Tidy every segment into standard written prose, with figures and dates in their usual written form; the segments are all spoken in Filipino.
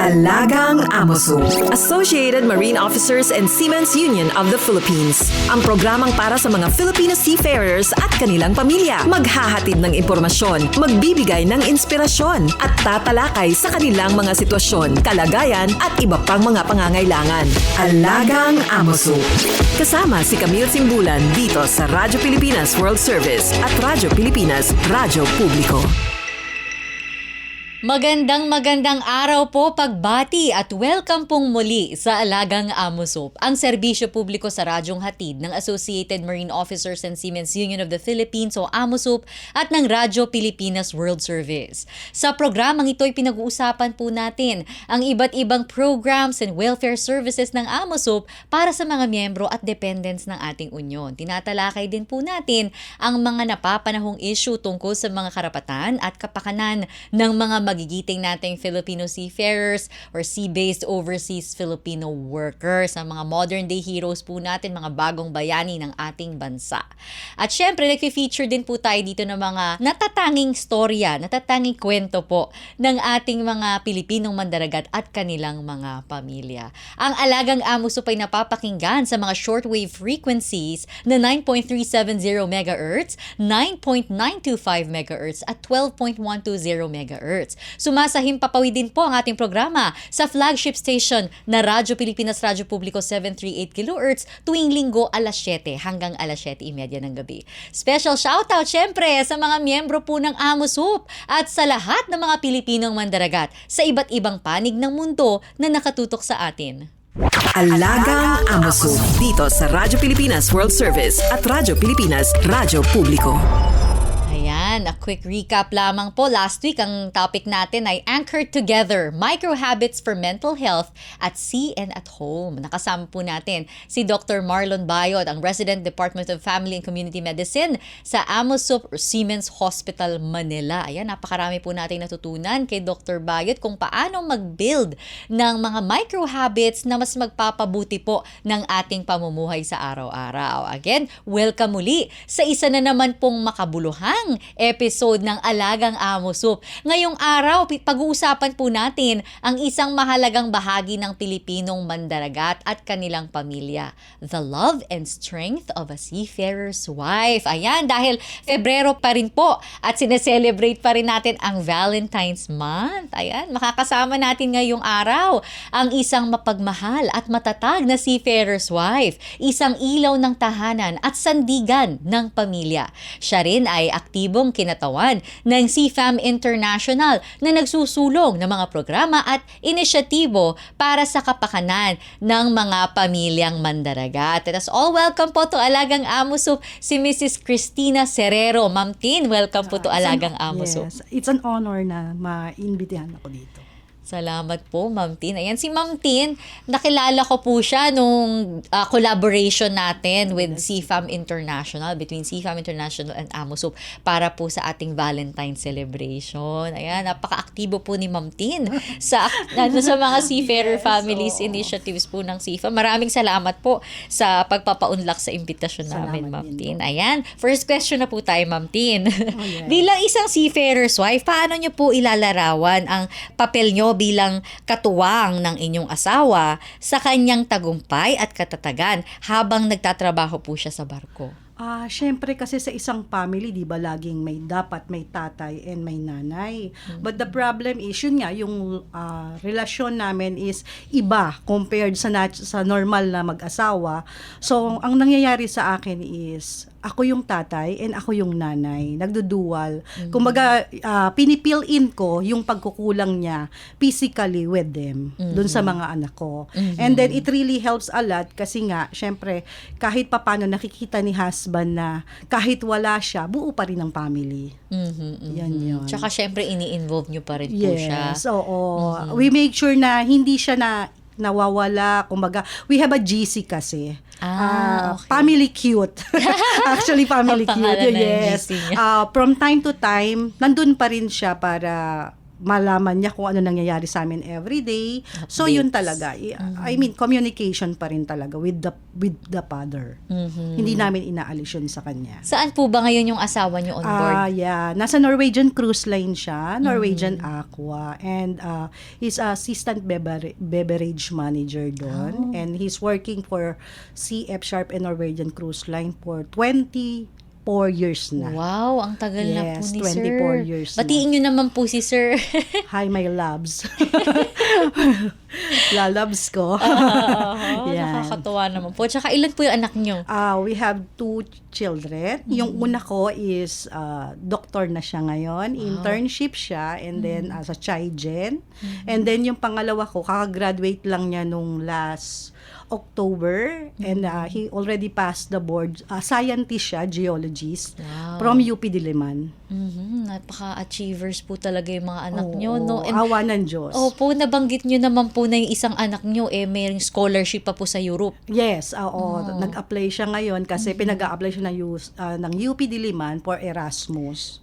Alagang Amoso, Associated Marine Officers and Seamen's Union of the Philippines. Ang programang para sa mga Filipino seafarers at kanilang pamilya. Maghahatid ng impormasyon, magbibigay ng inspirasyon at tatalakay sa kanilang mga sitwasyon, kalagayan at iba pang mga pangangailangan. Alagang Amoso. Kasama si Camille Simbulan dito sa Radyo Pilipinas World Service at Radyo Pilipinas Radyo Publiko. Magandang araw po, pagbati at welcome pong muli sa Alagang Amoso, ang serbisyo publiko sa radyong hatid ng Associated Marine Officers and Seamen's Union of the Philippines o AMOSUP at ng Radyo Pilipinas World Service. Sa programang ito ay pinag-uusapan po natin ang iba't ibang programs and welfare services ng AMOSUP para sa mga miyembro at dependents ng ating unyon. Tinatalakay din po natin ang mga napapanahong issue tungkol sa mga karapatan at kapakanan ng mga magigiting nating Filipino seafarers or sea-based overseas Filipino workers, ang mga modern day heroes po natin, mga bagong bayani ng ating bansa. At syempre, nag-feature din po tayo dito ng mga natatanging storya, natatanging kwento po ng ating mga Pilipinong mandaragat at kanilang mga pamilya. Ang Alagang Amoso ay napapakinggan sa mga shortwave frequencies na 9.370 MHz, 9.925 MHz at 12.120 MHz. Sumasahim papawid din po ang ating programa sa flagship station na Radyo Pilipinas Radyo Publiko 738 kHz tuwing linggo alas 7 hanggang alas 7:30 ng gabi. Special shoutout syempre sa mga miyembro po ng AMOSUP at sa lahat ng mga Pilipinong mandaragat sa iba't ibang panig ng mundo na nakatutok sa atin. Alagang Amoso dito sa Radyo Pilipinas World Service at Radyo Pilipinas Radyo Publiko. Ayan, a quick recap lamang po. Last week, ang topic natin ay Anchored Together, Micro Habits for Mental Health at Sea and at Home. Nakasama po natin si Dr. Marlon Bayod, ang Resident Department of Family and Community Medicine sa AMOSUP Seamen's Hospital, Manila. Ayan, napakarami po natin natutunan kay Dr. Bayod kung paano mag-build ng mga micro habits na mas magpapabuti po ng ating pamumuhay sa araw-araw. Again, welcome muli sa isa na naman pong makabuluhang episode ng Alagang Amosup. Ngayong araw, pag-uusapan po natin ang isang mahalagang bahagi ng Pilipinong mandaragat at kanilang pamilya. The love and strength of a seafarer's wife. Ayan, dahil Pebrero pa rin po at sineselebrate pa rin natin ang Valentine's Month. Ayan, makakasama natin ngayong araw ang isang mapagmahal at matatag na seafarer's wife. Isang ilaw ng tahanan at sandigan ng pamilya. Siya rin ay aktibong kinatawan ng CFAM International na nagsusulong ng mga programa at inisyatibo para sa kapakanan ng mga pamilyang mandaragat. Let us all welcome po to Alagang Amosup si Mrs. Cristina Serrero. Ma'am Tin, welcome po to Alagang Amosup. Yes, it's an honor na ma-imbitahan ako dito. Salamat po, Ma'am Tin. Ayan, si Ma'am Tin, nakilala ko po siya nung collaboration natin with CFAM International, between CFAM International and AMOSUP para po sa ating Valentine celebration. Ayan, napaka-aktibo po ni Ma'am Tin sa mga seafarer families initiatives po ng CFAM. Maraming salamat po sa pagpapaunlak sa imbitasyon namin, Ma'am Tin. Ayan, first question na po tayo, Ma'am Tin. Bilang isang seafarer's wife, paano niyo po ilalarawan ang papel niyo bilang katuwang ng inyong asawa sa kanyang tagumpay at katatagan habang nagtatrabaho po siya sa barko? Syempre kasi sa isang family, di ba, laging dapat may tatay and may nanay. But the problem is, yun nga, yung relasyon namin is iba compared sa normal na mag-asawa. So, ang nangyayari sa akin is, ako yung tatay and ako yung nanay. Nagdudual. Kumbaga, pinipill in ko yung pagkukulang niya physically with them, dun sa mga anak ko. And then, it really helps a lot kasi nga, syempre, kahit papano nakikita ni husband na kahit wala siya, buo pa rin ang family. Yan yun. Tsaka syempre, ini-involve nyo pa rin po siya. Yes, oo. We make sure na hindi siya nawawala. Kumbaga, we have a GC kasi. Okay. Family cute. Actually, family Ang cute. pangalan ng Yes. GC niya. From time to time, nandun pa rin siya para malaman niya kung ano nangyayari sa amin every day. So yun talaga. I mean, communication pa rin talaga with the father. Hindi namin inaalis yun sa kanya. Saan po ba ngayon yung asawa niyo on board? Yeah. Nasa Norwegian Cruise Line siya, Norwegian Aqua, and he's assistant beverage manager doon, and he's working for CF Sharp and Norwegian Cruise Line for 24 years na. Wow, ang tagal na po Yes, ni 24 Sir. years na. Batiin niyo naman po si Sir. Hi, my loves. Lalabs ko. Yan. Nakakatuwa naman po. Tsaka ilan po yung anak niyo? We have 2 children. Yung una ko is doctor na siya ngayon. Internship siya, and then as a Chigen. And then yung pangalawa ko, kakagraduate lang niya nung last October, and he already passed the board. Scientist siya, geologist, Wow. from UP Diliman. Napaka-achievers po talaga yung mga anak niyo, Oo, no? And, awa ng Diyos. opo, nabanggit niyo naman po na yung isang anak niyo, may scholarship pa po sa Europe. Yes, oo. Nag-apply siya ngayon kasi pinag-a-apply siya ng UP Diliman for Erasmus.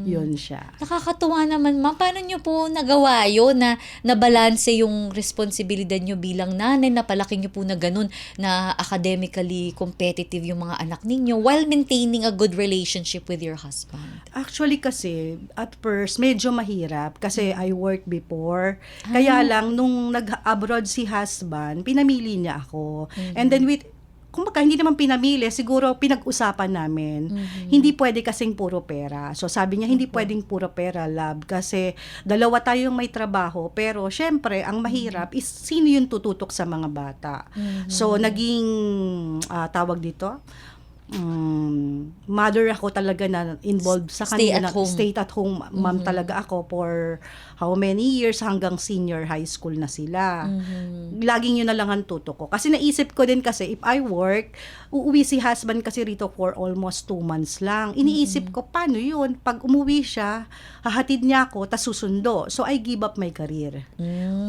Yun siya. Nakakatuwa naman, ma'am. Paano niyo po nagawa yun na nabalanse yung responsibilidad niyo bilang nanay, na palaki niyo po na ganun, na academically competitive yung mga anak ninyo while maintaining a good relationship with your husband? Actually kasi, at first, medyo mahirap kasi I worked before. Kaya lang, nung nag-abroad si husband, pinamili niya ako. And then kumbaga, hindi naman pinamili, siguro pinag-usapan namin. Hindi pwede kasing puro pera. So sabi niya, hindi pwedeng puro pera, love, kasi dalawa tayong may trabaho, pero syempre, ang mahirap is sino yung tututok sa mga bata. So naging, tawag dito, mother ako talaga na involved sa kanila. Stay at home mom talaga ako for how many years, hanggang senior high school na sila. Laging yun na lang ang tuto ko. Kasi naisip ko din kasi, if I work, uuwi si husband kasi rito for almost 2 months lang. Iniisip ko, paano yun? Pag umuwi siya, hahatid niya ako, tas susundo. So, I give up my career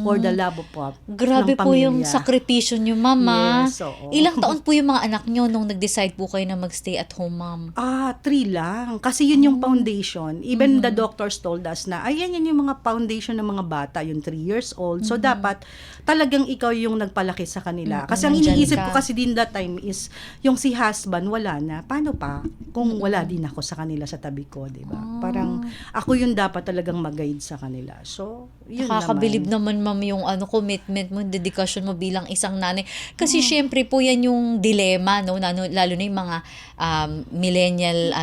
for the love of Grabe ng po pamilya. yung sakripisyo niyo, mama. Yes, oo. Ilang taon po yung mga anak niyo nung nag-decide po kayo na magstay at home, ma'am? 3 lang. Kasi yun yung foundation. Even the doctors told us na, ayan yan yung mga foundation ng mga bata, yung 3 years old. So, dapat talagang ikaw yung nagpalaki sa kanila. Kasi ang Nandyan iniisip ka. ko kasi din that time is, yung si husband, wala na. Paano pa kung wala din ako sa kanila sa tabi ko, di ba? Parang, ako yung dapat talagang mag-guide sa kanila. So, yun Nakakabilib naman. naman, ma'am, yung commitment mo, dedikasyon mo bilang isang nanay. Kasi syempre po yan yung dilema, no? Lalo na yung mga millennial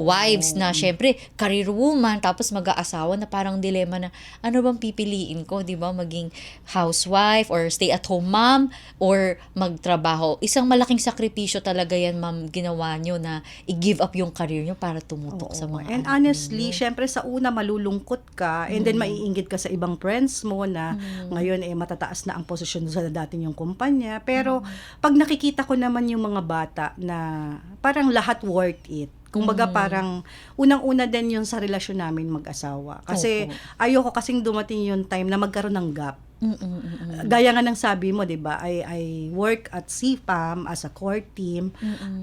wives na syempre career woman, tapos mag-aasawa, na parang dilema na ano bang pipiliin ko, di ba? Maging housewife or stay at home mom or magtrabaho. Isang malaking sakripisyo talaga yan, ma'am, ginawa nyo na i-give up yung career nyo para tumutok sa mga And anak honestly, syempre sa una malulungkot ka, and then maiinggit ka sa ibang friends mo na ngayon matataas na ang posisyon sa dating yung kumpanya. Pero pag nakikita ko naman yung mga bata na parang lahat worth it. Kumbaga parang unang-una din yun sa relasyon namin mag-asawa. Kasi ayoko kasing dumating yung time na magkaroon ng gap. Gaya nga ng sabi mo, 'di ba? I work at CFAM as a core team.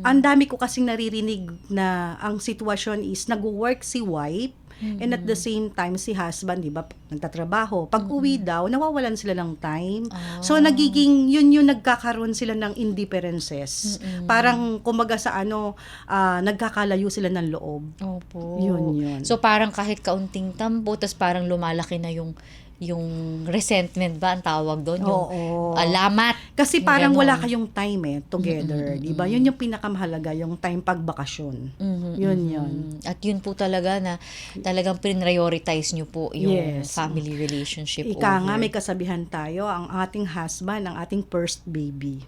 Ang dami ko kasing naririnig na ang sitwasyon is nag-work si wife, and at the same time si husband, 'di ba, nagtatrabaho. Pag uwi daw, nawawalan sila ng time. So nagiging yun yung nagkakaroon sila ng indifferences. Parang kumbaga sa nagkakalayo sila ng loob. Opo. Yun. So parang kahit kaunting tampo, tas parang lumalaki na yung resentment ba ang tawag doon? Yung lamat. Kasi parang Ganon. wala kayong time together, 'di ba? Yun yung pinakamahalaga, yung time pagbakasyon. Yun. At yun po talaga na talagang prioritize nyo po yung Yes. family relationship Ika nga, over. may kasabihan tayo, ang ating husband, ang ating first baby.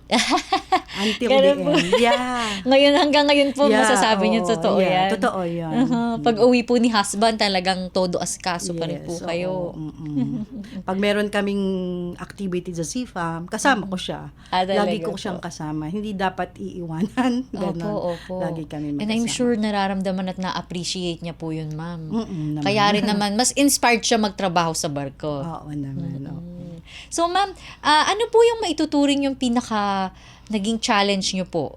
Until Ganun the po. end. Yeah. Ngayon, hanggang ngayon po, masasabi nyo oo, totoo yan. Totoo yan. Pag uwi po ni husband, talagang todo asikaso pa rin po Yes, kayo. Pag meron kaming activity sa CFAM, kasama ko siya. Talaga Lagi ko po. siyang kasama. Hindi dapat iiwanan. Ganon. Opo. Lagi kami magkasama. And I'm sure nararamdaman at na-appreciate niya po yun, ma'am. Naman. Kaya rin naman, mas inspired siya magtrabaho sa barko. Oo naman. So ma'am, ano po yung maituturing yung pinaka naging challenge nyo po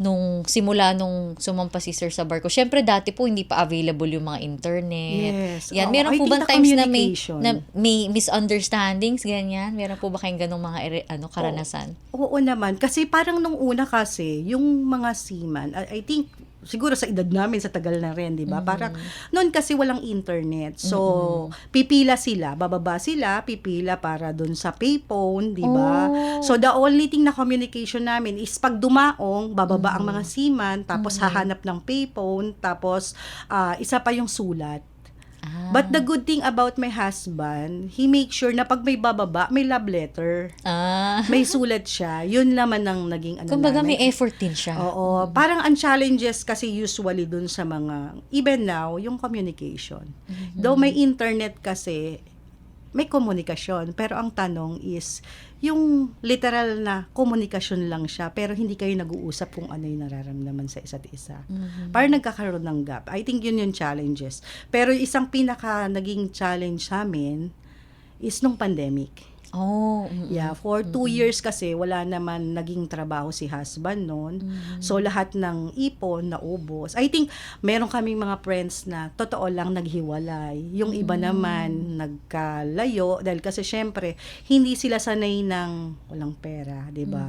nung simula nung sumampa si Sir sa barko. Syempre dati po hindi pa available yung mga internet. Yes. Yan, Oo, meron I po think bang the times communication. na may misunderstandings ganyan? Meron po ba kayong ganung mga karanasan? Oo naman. Kasi parang nung una kasi, yung mga seaman, I think, siguro sa edad namin, sa tagal na rin, di ba? Parang, noon kasi walang internet. So, pipila sila, bababa sila, pipila para dun sa payphone, di ba? Oh. So, the only thing na communication namin is pag dumaong, bababa ang mga seaman, tapos hahanap ng payphone, tapos isa pa yung sulat. But the good thing about my husband, he makes sure na pag may bababa, may love letter. May sulat siya. Yun naman ang naging Kumbaga namin. may effort din siya. Oo. Parang ang challenges kasi usually dun sa mga, even now, yung communication. Though may internet kasi, may komunikasyon. Pero ang tanong is, yung literal na komunikasyon lang siya, pero hindi kayo nag-uusap kung ano yung nararamdaman sa isa't isa. Parang nagkakaroon ng gap. I think yun yung challenges. Pero isang pinaka naging challenge sa amin is nung pandemic. Oh. Yeah, for 2 years kasi wala naman naging trabaho si husband noon. So lahat ng ipon naubos. I think meron kaming mga friends na totoo lang naghiwalay. Yung iba naman nagkalayo dahil kasi syempre hindi sila sanay ng walang pera, 'di ba?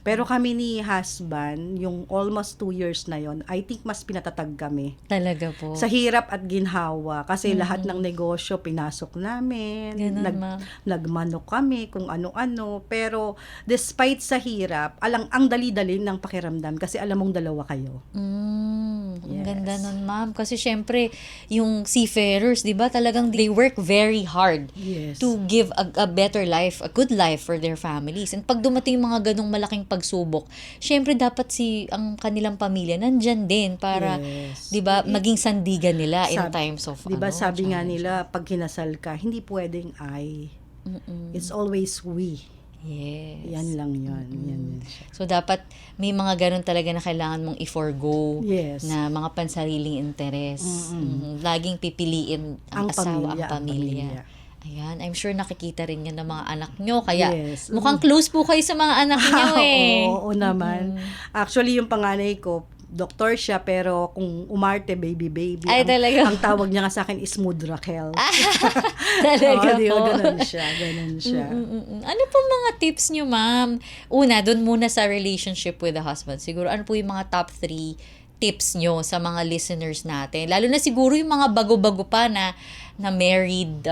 Pero kami ni husband, yung almost 2 years na yon, I think mas pinatatag kami. Talaga po. Sa hirap at ginhawa kasi lahat ng negosyo pinasok namin. Ganun, ma'am. Nagmanok kami kung ano-ano, pero despite sa hirap, ang dali-dali ng pakiramdam kasi alam mong dalawa kayo. Ang Yes. ganda nun, ma'am. Kasi syempre, yung seafarers, di ba, talagang they work very hard Yes. to give a better life, a good life for their families. And pag dumating yung mga ganong malaking pagsubok, syempre dapat ang kanilang pamilya nandyan din para, Yes. di ba, maging sandigan nila in Sabi- times of, Di ba sabi nga challenge. nila, pag kinasal ka, hindi pwedeng I. It's always we. Yes. Yan lang yun. Yan siya. So, dapat may mga ganun talaga na kailangan mong i-forgo Yes. na mga pansariling interes. Laging pipiliin ang asawa, ang pamilya. Ayan, I'm sure nakikita rin yan ng mga anak nyo. Kaya Yes. mukhang close po kayo sa mga anak nyo eh. Oo naman. Actually, yung panganay ko, doktor siya, pero kung umarte, baby. Ay, talaga? Ang tawag niya nga sa akin is Mood Raquel. Talaga di ba? po. Ganun siya. Ano po mga tips nyo, ma'am? Una, dun muna sa relationship with the husband. Siguro, ano po yung mga top 3 tips nyo sa mga listeners natin? Lalo na siguro yung mga bago-bago pa na married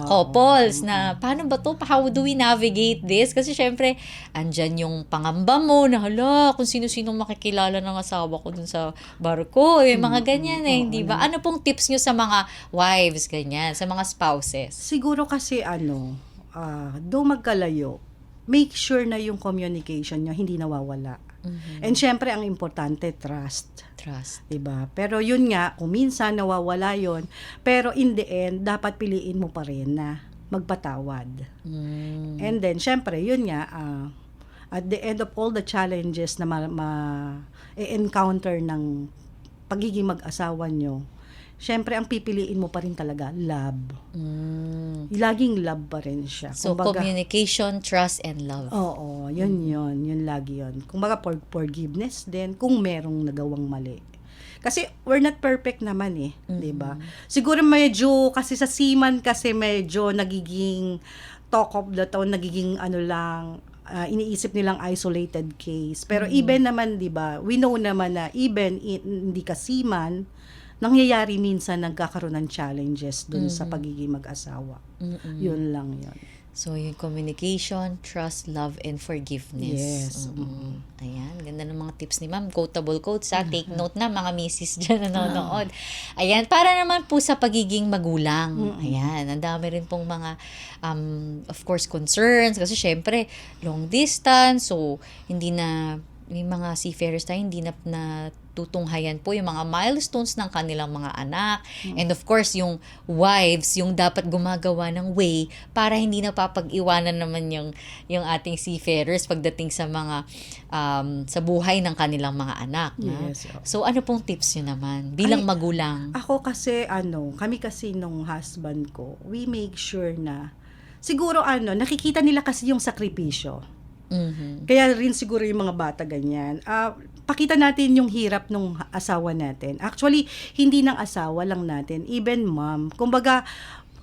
couples na paano ba to? How do we navigate this? Kasi syempre, andyan yung pangamba mo na hala, kung sino-sino makikilala ng asawa ko dun sa barko. Mga ganyan di ba? Ano pong tips nyo sa mga wives, ganyan, sa mga spouses? Siguro kasi do magkalayo, make sure na yung communication nyo hindi nawawala. And syempre, ang importante, trust. Trust. Diba? Pero yun nga, kung minsan nawawala yun, pero in the end, dapat piliin mo pa rin na magpatawad. And then, syempre, yun nga, at the end of all the challenges na encounter ng pagiging mag-asawa nyo, syempre, ang pipiliin mo pa rin talaga, love. Laging love pa rin siya. So, communication, trust, and love. Oo, yun. Yun lagi yun. Kumbaga, forgiveness din kung merong nagawang mali. Kasi, we're not perfect naman diba? Siguro medyo, kasi sa seaman kasi medyo nagiging talk of the town, nagiging iniisip nilang isolated case. Pero even naman, diba, we know naman na even hindi ka seaman, nangyayari minsan nagkakaroon ng challenges dun sa pagiging mag-asawa. Yun lang yun. So, yung communication, trust, love, and forgiveness. Yes. Ayan, ganda ng mga tips ni ma'am. Quotable quotes, Take note na, mga misis dyan nanonood. Ayan, para naman po sa pagiging magulang. Ayan, ang dami rin pong mga, of course, concerns. Kasi syempre, long distance, so, hindi na, may mga seafarers tayo, hindi na tutunghayan po yung mga milestones ng kanilang mga anak. And of course, yung wives, yung dapat gumagawa ng way para hindi napapag-iwanan naman yung ating seafarers pagdating sa mga sa buhay ng kanilang mga anak. Yes. So, ano pong tips nyo naman bilang magulang? Ako kasi, kami kasi nung husband ko, we make sure na, siguro nakikita nila kasi yung sakripisyo. Kaya rin siguro yung mga bata ganyan. pakita natin yung hirap ng asawa natin. Actually, hindi ng asawa lang natin, even mom. Kumbaga,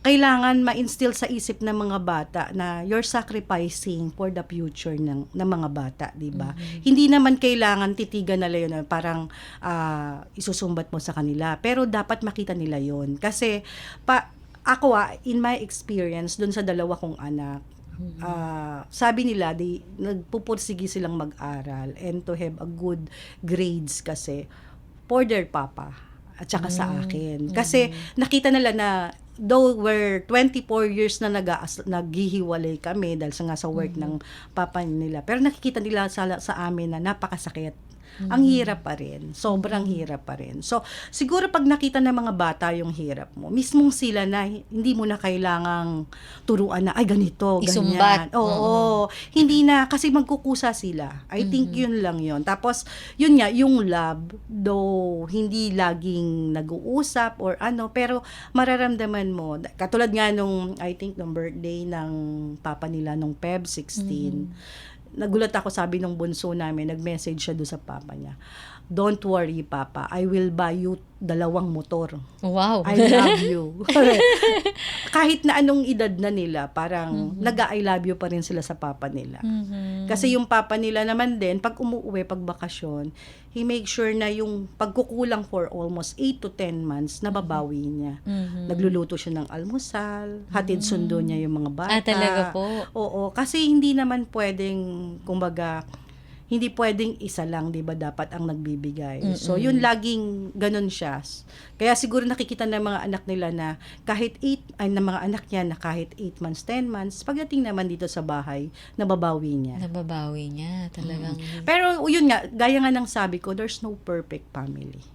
kailangan ma-instill sa isip ng mga bata na you're sacrificing for the future ng mga bata, di ba? Hindi naman kailangan titigan nila yun, parang isusumbat mo sa kanila. Pero dapat makita nila yun. Kasi, ako in my experience, dun sa dalawa kong anak, sabi nila, nagpupursige silang mag-aral and to have a good grades kasi for their papa at saka sa akin. Kasi nakita nila na though we're 24 years na naghihiwalay kami dahil sa work ng papa nila, pero nakikita nila sa amin na napakasakit. Ang hirap pa rin. Sobrang hirap pa rin. So, siguro pag nakita ng mga bata yung hirap mo, mismong sila na hindi mo na kailangang turuan na, ay ganito, ganyan. Isumbat. Oo. Hindi na, kasi magkukusa sila. I think yun lang yun. Tapos, yun nga, yung love, though hindi laging nag-uusap or pero mararamdaman mo. Katulad nga nung, I think, nung birthday ng papa nila nung Feb 16, nagulat ako, sabi nung bunso namin, nag-message siya doon sa papa niya. Don't worry, Papa. I will buy you 2 motor. Wow. I love you. Kahit na anong edad na nila, parang nag-I love you pa rin sila sa papa nila. Kasi yung papa nila naman din, pag umuwi, pag bakasyon, he make sure na yung pagkukulang for almost 8 to 10 months, nababawi niya. Nagluluto siya ng almusal, hatid sundo niya yung mga bata. Talaga po? Oo, kasi hindi naman pwedeng, kumbaga, hindi pwedeng isa lang, 'di ba, dapat ang nagbibigay. So yun, laging ganun siya. Kaya siguro nakikita ng mga anak nila na kahit 8 ng mga anak niya na kahit 8 months, 10 months, pagdating naman dito sa bahay, nababawi niya. Talagang. Pero yun nga, gaya nga ng sabi ko, there's no perfect family.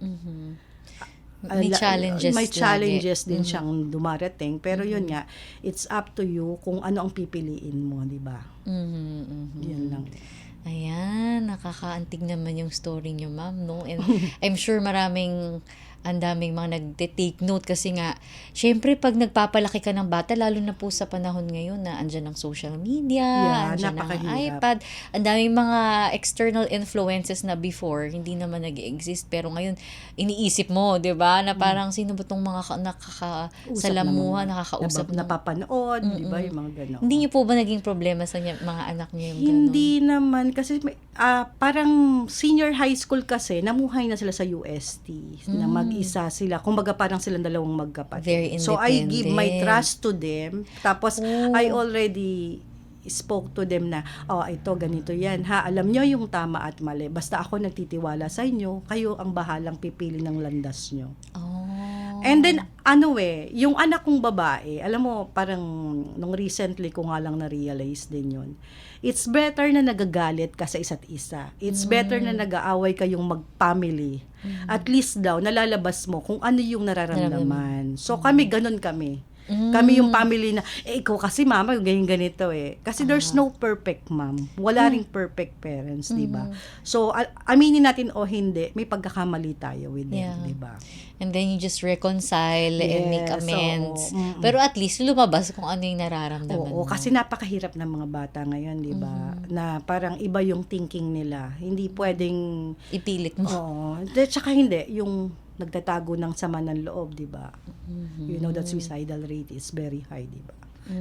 May challenges May challenges lagi. din siyang dumarating, pero yun nga, it's up to you kung ano ang pipiliin mo, 'di ba? Yun lang. Ayan, nakakaantig naman yung story niyo, ma'am, no? And I'm sure ang daming mga nagte-take note kasi nga, syempre pag nagpapalaki ka ng bata, lalo na po sa panahon ngayon na andyan ang social media, andyan ang napakahirap. iPad, ang daming mga external influences na before, hindi naman nag-exist. Pero ngayon, iniisip mo, di ba? Na parang sino ba itong mga nakakasalamuha, nakakausap ng napapanood, di ba? Yung mga gano'n. Hindi niyo po ba naging problema sa mga anak niyo yung Hindi naman, kasi parang senior high school kasi, namuhay na sila sa UST, na mag-isa sila. Kumbaga parang silang dalawang magkapatid. Very So I give my independent. trust to them. Tapos I already spoke to them na, ito, ganito yan. Alam nyo yung tama at mali. Basta ako nagtitiwala sa inyo, kayo ang bahalang pipili ng landas nyo. And then, yung anak kong babae, alam mo, parang nung recently ko nga lang na-realize din yun. It's better na nagagalit ka sa isa't isa. It's better na nag-aaway kayong mag-family. At least daw, nalalabas mo kung ano yung nararamdaman. So, ganun kami. Kami yung family na, ikaw kasi mama, ganyan-ganito eh. Kasi there's no perfect mom. Wala ring perfect parents, di ba? So, aminin natin o hindi, may pagkakamali tayo with them, di ba? And then you just reconcile and make amends. So, pero at least lumabas kung ano yung nararamdaman mo. Kasi napakahirap ng mga bata ngayon, di ba? Na parang iba yung thinking nila. Hindi pwedeng ipilit mo. Oo. Tsaka hindi, yung nagtatago ng sama ng loob, di ba? You know that suicidal rate is very high, di ba?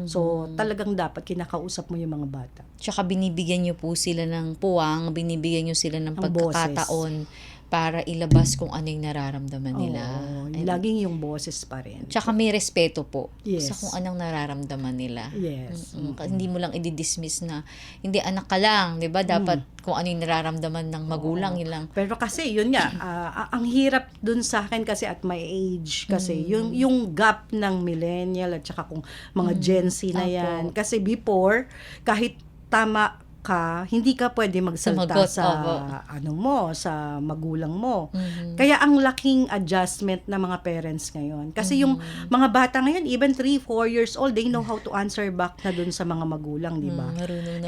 So, talagang dapat kinakausap mo yung mga bata. Tsaka binibigyan niyo po sila ng puwang, binibigyan niyo sila ng pagkakataon para ilabas kung ano yung nararamdaman nila. Laging yung boses pa rin. Tsaka may respeto po Yes. sa kung anong nararamdaman nila. Yes. Hindi mo lang i-dismiss na hindi, anak ka lang, 'di ba? Dapat kung ano yung nararamdaman ng magulang, yun lang. Pero kasi yun nga, ang hirap dun sa akin kasi at my age kasi yung gap ng millennial at saka kung mga Gen Z na yan. Kasi before, kahit tama ka, hindi ka pwede magsalita sa sa magulang mo. Kaya ang laking adjustment ng mga parents ngayon. Kasi yung mga bata ngayon, even 3-4 years old, they know how to answer back na dun sa mga magulang, di ba?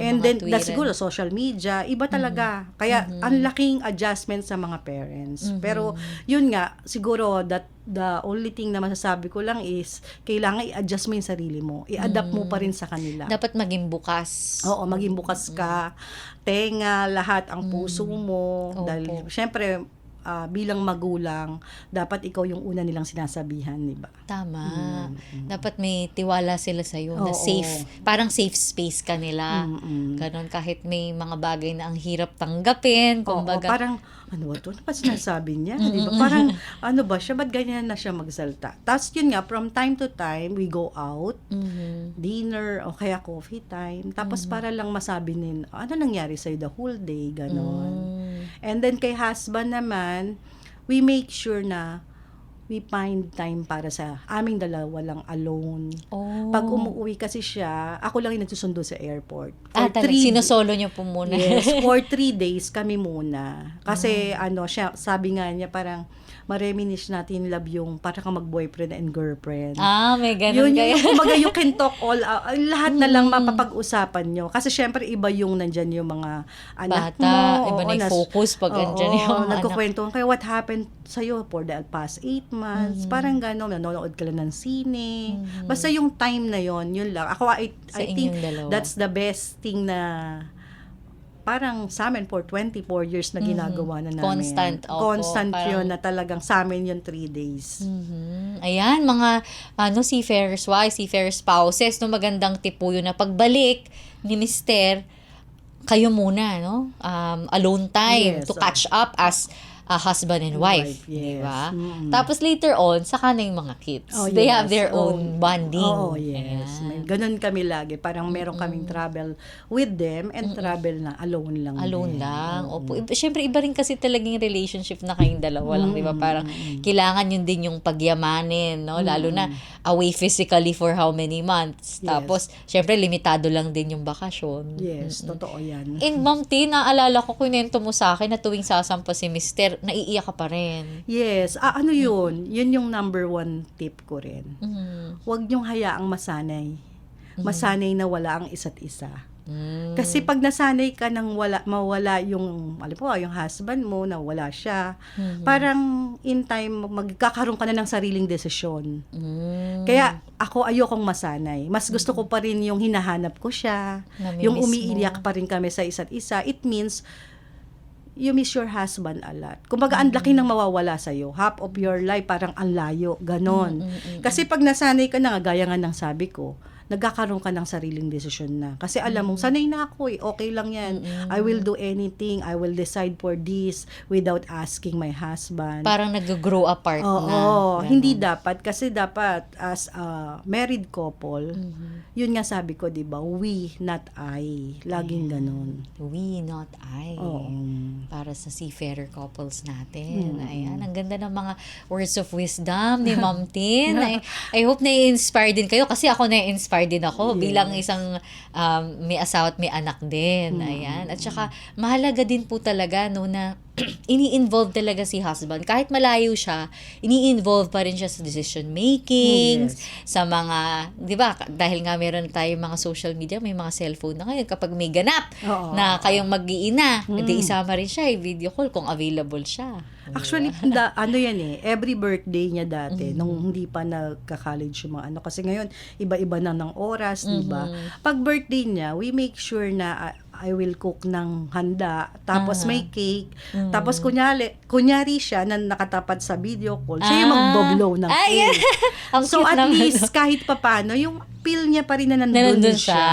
And then, siguro, social media, iba talaga. Kaya, ang laking adjustment sa mga parents. Pero, yun nga, siguro that the only thing na masasabi ko lang is, kailangan i-adjust mo yung sarili mo. I-adapt mo pa rin sa kanila. Dapat maging bukas. Oo, maging bukas ka. Tenga, lahat ang puso mo. Opo. Dahil, syempre, bilang magulang, dapat ikaw yung una nilang sinasabihan, di ba? Tama. Dapat may tiwala sila sa'yo na Oo. safe. Parang safe space ka nila. Ganon, kahit may mga bagay na ang hirap tanggapin. Oo, Kumbaga, parang, ano ba ito? Ano ba sinasabi niya? Di ba? Parang, ano ba siya? Ba't ganyan na siya magsalta? Tapos yun nga, from time to time, we go out, dinner, o kaya coffee time. Tapos para lang masabi nin, ano nangyari sa'yo the whole day? Ganon. And then kay husband naman, we make sure na we find time para sa aming dalawa lang alone. Oh. Pag umuwi kasi siya, ako lang yung nagsusundo sa airport. Talaga, sinosolo niyo po muna. Yes, for 3 days kami muna. Kasi siya, sabi nga niya parang mareminish natin love yung para kang mag-boyfriend and girlfriend. May ganun Yun kayo. yung kumbaga you can talk all out. Lahat na lang mapapag-usapan nyo. Kasi syempre iba yung nandyan yung mga anak Bata, mo. iba na yung focus pag andyan yung mga nagkukwentuhan kayo what happened sa'yo for the past 8 months. Parang gano'n, nanonood ka lang ng sine. Basta yung time na yun lang. Ako, I Sa think inyong dalawa. that's the best thing na parang sa amin for 24 years na ginagawa na namin. Constant, opo, Constant parang- yun na talagang sa amin yung 3 days. Ayan, mga seafarers wives, seafarers spouses, no, magandang tip po yun na pagbalik ni Mister, kayo muna, no? Alone time Yes, to catch up as a husband and wife. Yes. Diba? Tapos later on, saka na yung mga kids. Oh, They have yes. their Oh, own bonding. Oh, yes. Ayan. Ganun kami lagi. Parang meron kaming travel with them and travel na alone lang. Alone din. lang. Opo. Siyempre, iba rin kasi talagang relationship na kayong dalawa lang, di ba? Parang kailangan yun din yung pagyamanin, no? Lalo na away physically for how many months. Yes. Tapos, siyempre, limitado lang din yung bakasyon. Yes, totoo yan. And Ma'am T, naalala ko, kunento mo sa akin na tuwing sasampa si Mister, naiiyak ka pa rin. Yes. Ano yun? Yun yung number 1 tip ko rin. Mhm. Huwag niyong hayaang masanay. Masanay na wala ang isa't isa. Mm. Kasi pag nasanay ka nang mawala yung, alam po, yung husband mo, na wala siya, parang in time, magkakaroon ka na ng sariling desisyon. Mm. Kaya ako ayokong masanay. Mas gusto ko pa rin yung hinahanap ko siya, Namimiss yung mo. umiiyak pa rin kami sa isa't isa. It means, you miss your husband a lot. Kumbaga, ang laki nang mawawala sa'yo. Half of your life, parang ang layo. Ganon. Kasi pag nasanay ka na, gaya nga ng sabi ko, nagkakaroon ka ng sariling desisyon na. Kasi alam mong, sanay na ako eh, okay lang yan. I will do anything, I will decide for this without asking my husband. Parang nag-grow apart na. Oo, Ganon. hindi dapat. Kasi dapat, as a married couple, yun nga sabi ko, di ba, we, not I. Laging ganon. We, not I. Oo. Para sa seafarer couples natin. Ayan, ang ganda ng mga words of wisdom ni Ma'am Tin. I hope na-inspire din kayo kasi ako na-inspire din ako bilang isang may asawa at may anak din. Ayan. At saka mahalaga din po talaga no na ini-involve talaga si husband. Kahit malayo siya, ini-involve pa rin siya sa decision making, sa mga, di ba, dahil nga meron tayong mga social media, may mga cellphone na ngayon. Kapag may ganap Oo. na kayong mag-iina, edi isama rin siya, video call kung available siya. Actually, ano yan eh, every birthday niya dati, nung hindi pa nagka-college yung mga ano, kasi ngayon, iba-iba na ng oras, di ba? Pag birthday niya, we make sure na I will cook ng handa, tapos may cake, tapos kunyari siya na nakatapat sa video call, siya yung magbo-blow ng Ay, cake. ang So cute at naman. least kahit papano, yung feel niya pa rin na nandun siya.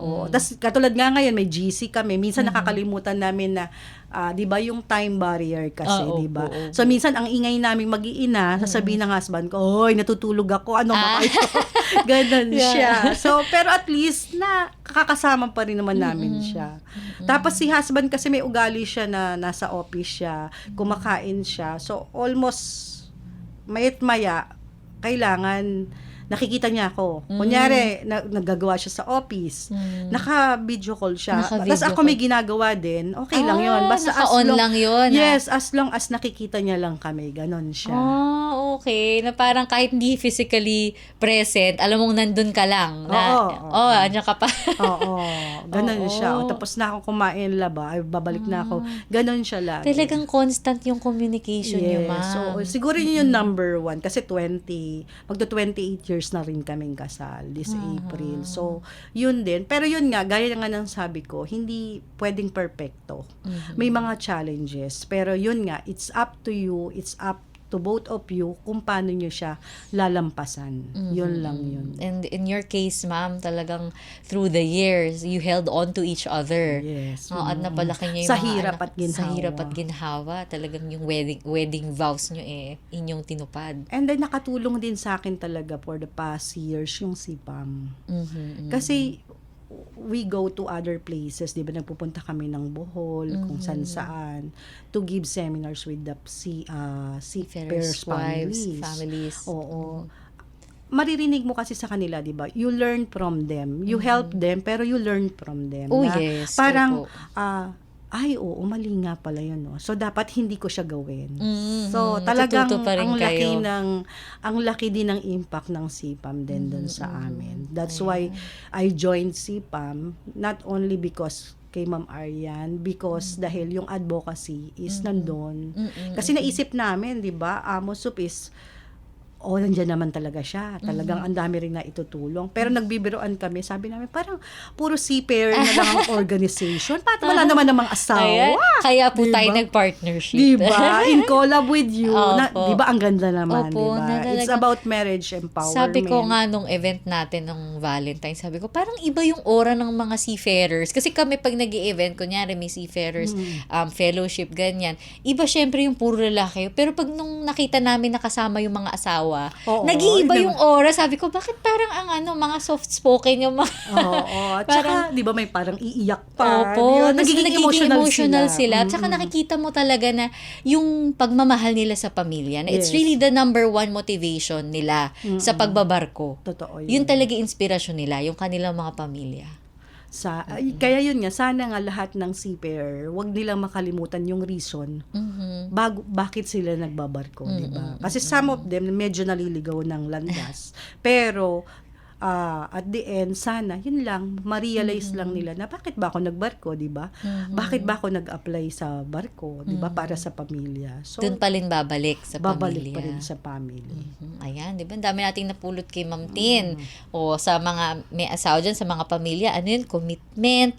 Oo. Tapos katulad nga ngayon, may GC kami. Minsan nakakalimutan namin na, di ba yung time barrier kasi, di ba? opo. So minsan ang ingay namin mag-iina, sasabihin ng husband ko, "Oy, natutulog ako. Ano ba kayo?" Ganon siya. So pero at least na kakasama pa rin naman namin siya. Tapos si husband kasi may ugali siya na nasa office siya, kumakain siya. So almost mayat maya kailangan nakikita niya ako. Kunyari, naggagawa siya sa office. Naka-video call siya. Naka-video Tapos ako may ginagawa din. Okay lang yun. Basta naka-on lang yun. Yes, as long as nakikita niya lang kami. Ganon siya. okay. Na parang kahit hindi physically present, alam mong nandun ka lang. Na, Oo. Andiyan ka pa. Oo, ganun Oo. siya. O, tapos na ako kumain laba, ay babalik na ako. Ganun siya lagi. Talagang constant yung communication niyo, ma'am. So, siguro yun yung number one. Kasi magto 28 years na rin kaming kasal this April. So, yun din. Pero yun nga, gaya nga ng sabi ko, hindi pwedeng perfecto. May mga challenges. Pero yun nga, it's up to you, it's up to both of you kung paano nyo siya lalampasan. Yun lang yun. And in your case, ma'am, talagang through the years, you held on to each other. Yes. At napalaki niyo yung Sa mga hirap anak. at ginhawa. Sa hirap at ginhawa. Talagang yung wedding vows niyo inyong tinupad. And then, nakatulong din sa akin talaga for the past years yung si Pam. Kasi, we go to other places, di ba? Nagpupunta kami ng Bohol, kung saan-saan, to give seminars with the seafarers families. Oo. Maririnig mo kasi sa kanila, di ba? You learn from them. You help them, pero you learn from them. Oh, na yes. parang, Opo. ay, oo, mali nga pala yun, no? So, dapat hindi ko siya gawin. So, Natututo talagang pa rin kayo. ang laki din ng impact ng CPAM din dun sa amin. That's why I joined CPAM, not only because kay Ma'am Arian, because dahil yung advocacy is nandun. Kasi naisip namin, di ba, Amosoup is nandiyan naman talaga siya. Talagang ang dami rin na itutulong. Pero nagbibiroan kami, sabi namin, parang puro seafarer na lang ang organization. Pat wala naman namang asawa. Ayan. Kaya po Diba? tayo nag-partnership. Diba? In collab with you. Opo. Diba? Ang ganda naman. Opo, Diba? It's talaga. about marriage empowerment. Sabi ko nga nung event natin ng Valentine, sabi ko, parang iba yung aura ng mga seafarers. Kasi kami pag nag-i-event, kunyari may seafarers fellowship, ganyan. Iba syempre yung puro lalaki. Pero pag nung nakita namin nakasama yung mga asawa, Oo, nag-iiba yung aura. Sabi ko, bakit parang mga soft-spoken yung mga... Oo. At saka, di ba may parang iiyak pa. Opo, Diba? nagiging emotional sila. sila. At saka nakikita mo talaga na yung pagmamahal nila sa pamilya, na it's Yes. really the number one motivation nila sa pagbabarko. Totoo Yun talaga inspirasyon nila, yung kanilang mga pamilya. Kaya yun nga, sana nga lahat ng seafarer, wag nilang makalimutan yung reason bakit sila nagbabarko, di ba? Kasi some of them medyo naliligaw ng landas. Pero at the end, sana, yun lang, ma-realize lang nila na bakit ba ako nagbarko, di ba? Bakit ba ako nag-apply sa barko, di ba? Para sa pamilya. So, Doon pa rin babalik sa babalik pamilya. pa rin sa family. Ayan, di ba? Ang dami nating napulot kay Ma'am Tin. O sa mga may asawa dyan, sa mga pamilya, ano yun? Commitment,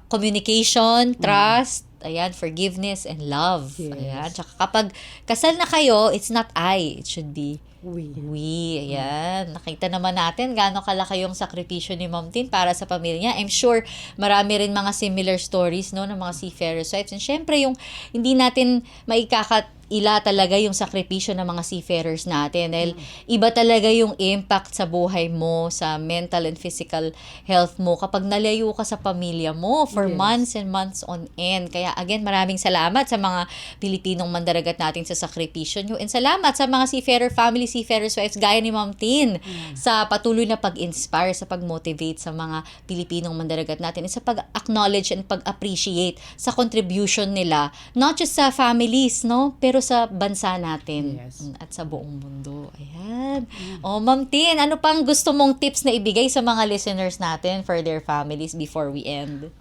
communication, trust, ayan, forgiveness, and love. Yes. Ayan. Tsaka kapag kasal na kayo, it's not I, it should be We. Ayan. Nakita naman natin gaano kalaki yung sakripisyo ni Ma'am Tin para sa pamilya niya. I'm sure marami rin mga similar stories, no, ng mga seafarers wives. And syempre, yung hindi natin maikakaila talaga yung sakripisyo ng mga seafarers natin. Dahil iba talaga yung impact sa buhay mo, sa mental and physical health mo kapag nalayo ka sa pamilya mo for months and months on end. Kaya again, maraming salamat sa mga Pilipinong mandaragat natin sa sakripisyo nyo. And salamat sa mga seafarer family, seafarers wives gaya ni Ma'am Tin sa patuloy na pag-inspire, sa pag-motivate sa mga Pilipinong mandaragat natin, and sa pag-acknowledge and pag-appreciate sa contribution nila, not just sa families, no, pero sa bansa natin at sa buong mundo. Ayan. O, Ma'am Tin, ano pang gusto mong tips na ibigay sa mga listeners natin for their families before we end?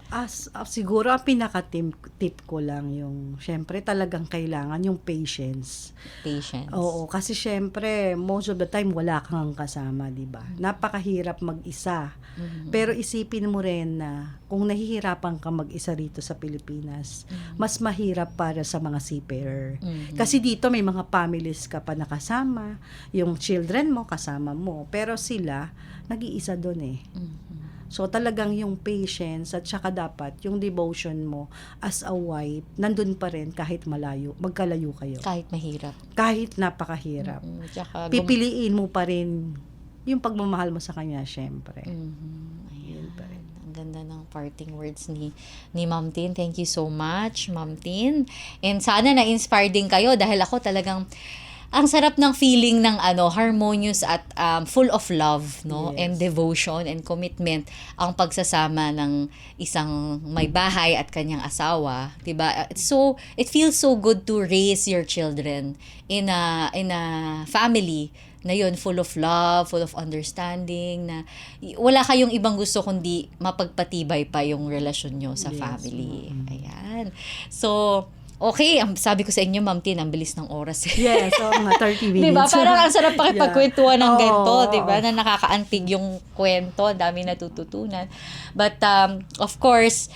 Siguro ang pinaka-tip ko lang yung, syempre talagang kailangan yung patience. Patience. Oo, kasi syempre, most of the time wala kang kasama, di ba? Napakahirap mag-isa. Pero isipin mo rin na kung nahihirapan ka mag-isa rito sa Pilipinas, mas mahirap para sa mga seafarer. Kasi dito may mga families ka pa nakasama, yung children mo kasama mo, pero sila nag-iisa doon eh. So talagang yung patience at saka dapat yung devotion mo as a wife, nandun pa rin kahit magkalayo kayo. Kahit mahirap. Kahit napakahirap. Tsaka Pipiliin mo pa rin yung pagmamahal mo sa kanya, syempre. Ayan. Ang ganda ng parting words ni Ma'am Tin. Thank you so much, Ma'am Tin. And sana na-inspire din kayo dahil ako talagang ang sarap ng feeling ng harmonious at full of love, no? Yes. And devotion and commitment ang pagsasama ng isang may bahay at kanyang asawa, 'di ba? So it feels so good to raise your children in a family na yun, full of love, full of understanding, na wala kayong ibang gusto kundi mapagpatibay pa yung relasyon nyo sa Yes. family. Ayan. So, okay, sabi ko sa inyo, Ma'am Tin, ang bilis ng oras. Yes, so mga 30 minutes. Diba? Parang ang sarap pakipagkwentuhan ng Yeah. ganito, Oo. diba? Na nakakaantig yung kwento, ang dami natututunan. But, of course,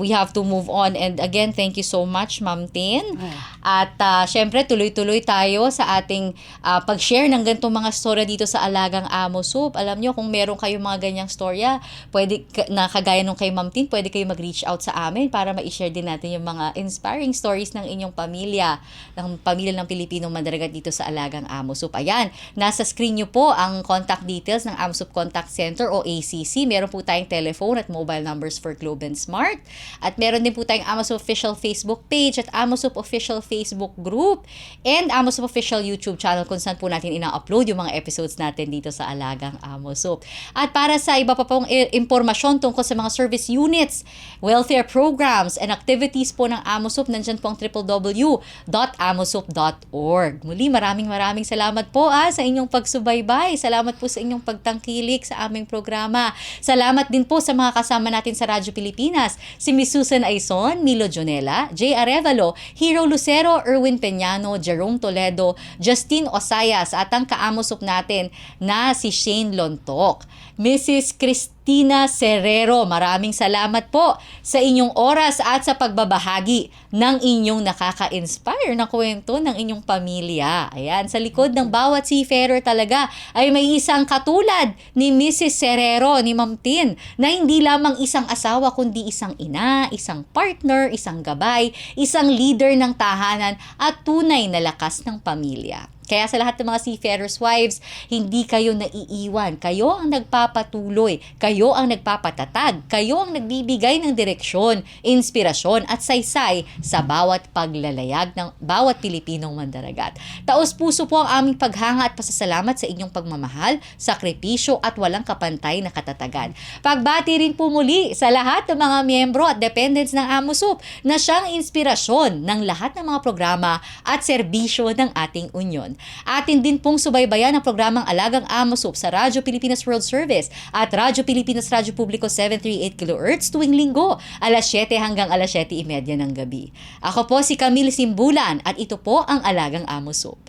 we have to move on. And again, thank you so much, Ma'am Tin. At, syempre, tuloy-tuloy tayo sa ating pag-share ng ganitong mga storya dito sa Alagang Amo Soup. Alam nyo, kung meron kayong mga ganyang storya, pwede, na kagaya nung kay Ma'am Tin, pwede kayo mag-reach out sa amin para ma-share din natin yung mga inspiring stories ng inyong pamilya, ng pamilya ng Pilipinong Mandaragat dito sa Alagang Amo Soup. Ayan, nasa screen nyo po ang contact details ng Amo Soup Contact Center o ACC. Meron po tayong telephone at mobile numbers for Globe and Smart. At meron din po tayong Amo Soup official Facebook page at Amo Soup official Facebook group and Amo Soup official YouTube channel kung saan po natin ina-upload yung mga episodes natin dito sa Alagang Amo Soup. At para sa iba pa pong impormasyon tungkol sa mga service units, welfare programs and activities po ng Amo Soup, nandyan po ang www.amosoup.org. Muli, maraming salamat po sa inyong pagsubaybay. Salamat po sa inyong pagtangkilik sa aming programa. Salamat din po sa mga kasama natin sa Radyo Pilipinas, si Miss Susan Aizon, Milo Jonela, Jay Arevalo, Hero Lucero, Erwin Peñano, Jerome Toledo, Justine Osayas, at ang ka-Amo Soup natin na si Shane Lontok. Mrs. Cristina Serrero, maraming salamat po sa inyong oras at sa pagbabahagi ng inyong nakaka-inspire na kwento ng inyong pamilya. Ayan, sa likod ng bawat seafarer talaga ay may isang katulad ni Mrs. Serrero, ni Ma'am Tin, na hindi lamang isang asawa kundi isang ina, isang partner, isang gabay, isang leader ng tahanan at tunay na lakas ng pamilya. Kaya sa lahat ng mga seafarers' wives, hindi kayo naiiwan. Kayo ang nagpapatuloy. Kayo ang nagpapatatag. Kayo ang nagbibigay ng direksyon, inspirasyon at saysay sa bawat paglalayag ng bawat Pilipinong mandaragat. Taos-puso po ang aming paghanga at pasasalamat sa inyong pagmamahal, sakripisyo at walang kapantay na katatagan. Pagbati rin po muli sa lahat ng mga miyembro at dependents ng Amo Soup na siyang inspirasyon ng lahat ng mga programa at serbisyo ng ating union. Atin din pong subaybayan ang programang Alagang Amo Soup sa Radyo Pilipinas World Service at Radyo Pilipinas Radyo Publiko 738 kHz tuwing linggo, alas 7 hanggang alas 7:30 ng gabi. Ako po si Camille Simbulan at ito po ang Alagang Amo Soup.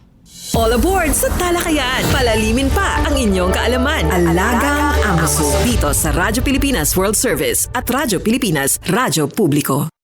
All aboard sa talakayan. Palalimin pa ang inyong kaalaman. Alagang Amo Soup dito sa Radyo Pilipinas World Service at Radyo Pilipinas Radyo Publiko.